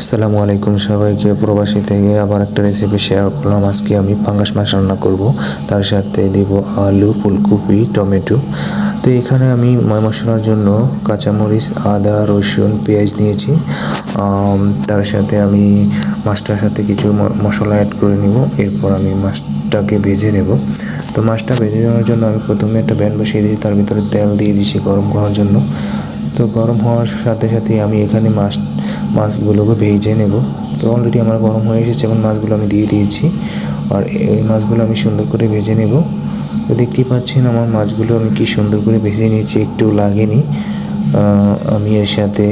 আসসালামু আলাইকুম সবাইকে। প্রবাসী থেকে আবার একটা রেসিপি শেয়ার করলাম। আজকে আমি পাঙ্গাস মাছ রান্না করব, তার সাথে দিব আলু, ফুলকপি, টমেটো। তো এখানে আমি ময় মশলার জন্য কাঁচামরিচ, আদা, রসুন, পেঁয়াজ নিয়েছি। তার সাথে আমি মাছটার সাথে কিছু মশলা অ্যাড করে নিব। এরপর আমি মাছটাকে ভেজে নেব। তো মাছটা ভেজে নেওয়ার জন্য আমি প্রথমে একটা প্যান বসিয়ে দিয়েছি, তার ভিতরে তেল দিয়ে দিয়েছি গরম করার জন্য। তো গরম হওয়ার সাথে সাথে আমি এখানে মাছগুলোকে ভেজে নেব। তো অলরেডি আমার গরম হয়ে এসেছে, এবং মাছগুলো আমি দিয়ে দিয়েছি। আর এই মাছগুলো আমি সুন্দর করে ভেজে নেব। তো দেখতেই পাচ্ছেন আমার মাছগুলো আমি কি সুন্দর করে ভেজে নিয়েছি, একটু লাগেনি। আমি এর সাথে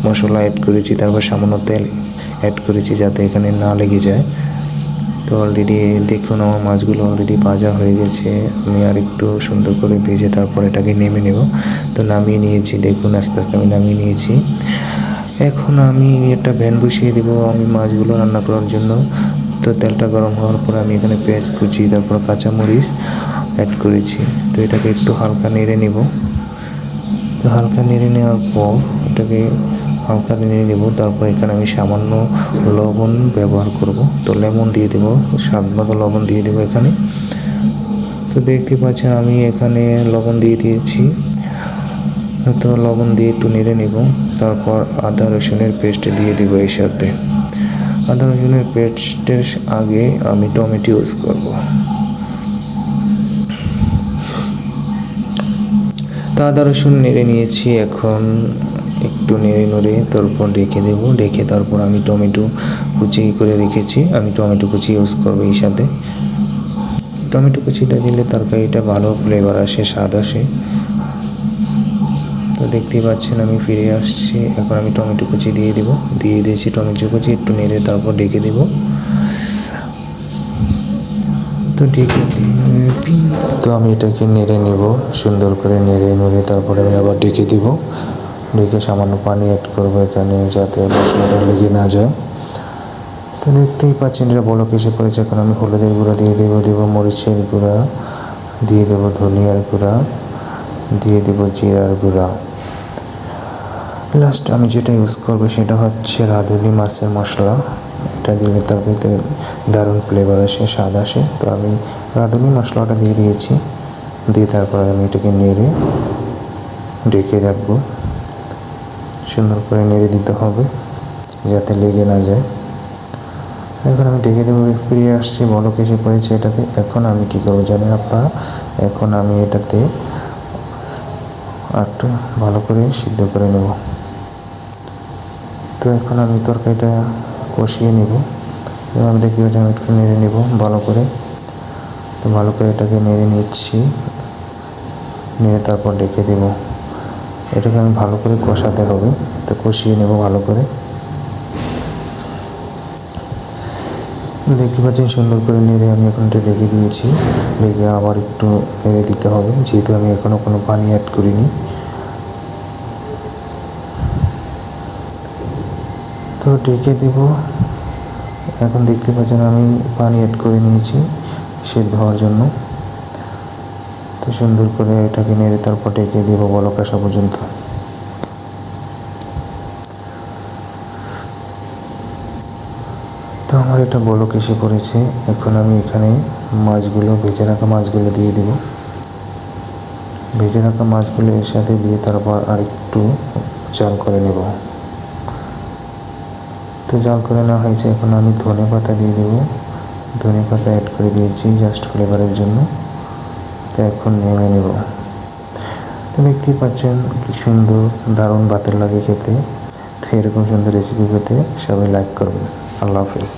মশলা অ্যাড করেছি, তারপর সামান্য তেল অ্যাড করেছি যাতে এখানে না লেগে যায়। তো অলরেডি দেখুন আমার মাছগুলো অলরেডি ভাজা হয়ে গেছে। আমি আর একটু সুন্দর করে ভেজে তারপর এটাকে নেমে নেব। তো নামিয়ে নিয়েছি, দেখুন আস্তে আস্তে আমি নামিয়ে নিয়েছি। এখন আমি একটা প্যান বসিয়ে দেবো আমি মাছগুলো রান্না করার জন্য। তো তেলটা গরম হওয়ার পর আমি এখানে পেঁয়াজ কুচি, তারপর কাঁচামরিচ অ্যাড করেছি। তো এটাকে একটু হালকা নেড়ে নেব। তো হালকা নেড়ে নেওয়ার পর এটাকে হালকা নেড়ে নেব। তারপর এখানে আমি সামান্য লবণ ব্যবহার করব। তো লেমন দিয়ে দেবো, স্বাদ মতো লবণ দিয়ে দেবো এখানে। তো দেখতে পাচ্ছেন আমি এখানে লবণ দিয়ে দিয়েছি। তো লবণ দিয়ে একটু নেড়ে নেব। তারপর আদা রসুনের পেস্ট দিয়ে দিব এর সাথে। আদা রসুনের পেস্টের আগে আমি টমেটো ইউজ করব। তো আদা রসুন নেড়ে নিয়েছি, এখন একটু নেড়ে তারপর ঢেকে দেবো। ঢেকে তারপর আমি টমেটো কুচি করে রেখেছি, আমি টমেটো কুচি ইউজ করবো এই সাথে। টমেটো কুচিটা দিলে তরকারিটা ভালো ফ্লেভার আসে, স্বাদ আসে। তো দেখতেই পাচ্ছেন আমি ফিরে আসছি। এখন আমি টমেটো কুচি দিয়ে দিয়েছি টমেটো কুচি, একটু নেড়ে তারপর ঢেকে দেবো। তো আমি এটাকে নেড়ে নেব, সুন্দর করে নেড়ে তারপরে আমি আবার ঢেকে দিব। ঢেকে সামান্য পানি অ্যাড করবো এখানে, যাতে মশলাটা লেগে না যায়। তো দেখতেই পাচ্ছেন এটা বলক এসে পড়েছে। এখন আমি হলুদের গুঁড়া দিয়ে দেবো মরিচের গুঁড়া দিয়ে দেবো, ধনিয়ার গুঁড়া দিয়ে দেবো, জিরার গুঁড়া। লাস্ট আমি যেটা ইউজ করবো সেটা হচ্ছে রাঁধুনি মাছের মশলা। এটা দিলে তরকারিতে দারুণ ফ্লেভার আসে, স্বাদ আসে। তো আমি রাঁধুনি মশলাটা দিয়ে দিয়েছি। দিয়ে তারপর আমি এটাকে নেড়ে ঢেকে রাখবো। সুন্দর করে নেড়ে দিতে হবে যাতে লেগে না যায়। এখন আমি ঢেকে দেবো। ফিরে আসছি, বলক এসে পড়েছে এটাতে। এখন আমি কী করবো জানেন আপনারা? এখন আমি এটাতে একটু ভালো করে সিদ্ধ করে নেব। তো এখন আমি তরকারিটা কষিয়ে নেব, এবং আমি দেখতে পাচ্ছি আমি একটু নেড়ে নেব ভালো করে। তো ভালো করে এটাকে নেড়ে নিচ্ছি, নেড়ে তারপর ঢেকে দেব। এটাকে আমি ভালো করে কষাতে হবে। তো কষিয়ে নেব ভালো করে। দেখতে পাচ্ছেন সুন্দর করে নেড়ে আমি এখন এটা ঢেকে দিয়েছি। ঢেকে আবার একটু নেড়ে দিতে হবে, যেহেতু আমি এখনও কোনো পানি অ্যাড করিনি। তো ঢেকে দেব। এখন দেখতে পাচ্ছেন আমি পানি অ্যাড করে নিয়েছি সেদ্ধ হওয়ার জন্য। তো সুন্দর করে এটাকে নেড়ে তারপর ঢেকে দেব বলক আসা পর্যন্ত। তো আমার এটা বলক এসে পড়েছে। এখন আমি এখানে ভেজে রাখা মাছগুলো দিয়ে দেব। ভেজে রাখা মাছগুলো এর সাথে দিয়ে তারপর আরেকটু জাল করে নেব। তো জাল করে নেওয়া হয়েছে। এখন আমি ধনে পাতা দিয়ে দেবো। ধনে পাতা অ্যাড করে দিয়েছি জাস্ট ফ্লেভারের জন্য। তো এখন নেমে নেব। তো দেখতেই পাচ্ছেন কি সুন্দর, দারুণ ভাতের লাগে খেতে। তো এরকম সুন্দর রেসিপি পেতে সবাই লাইক করবেন। আল্লাহ হাফেজ।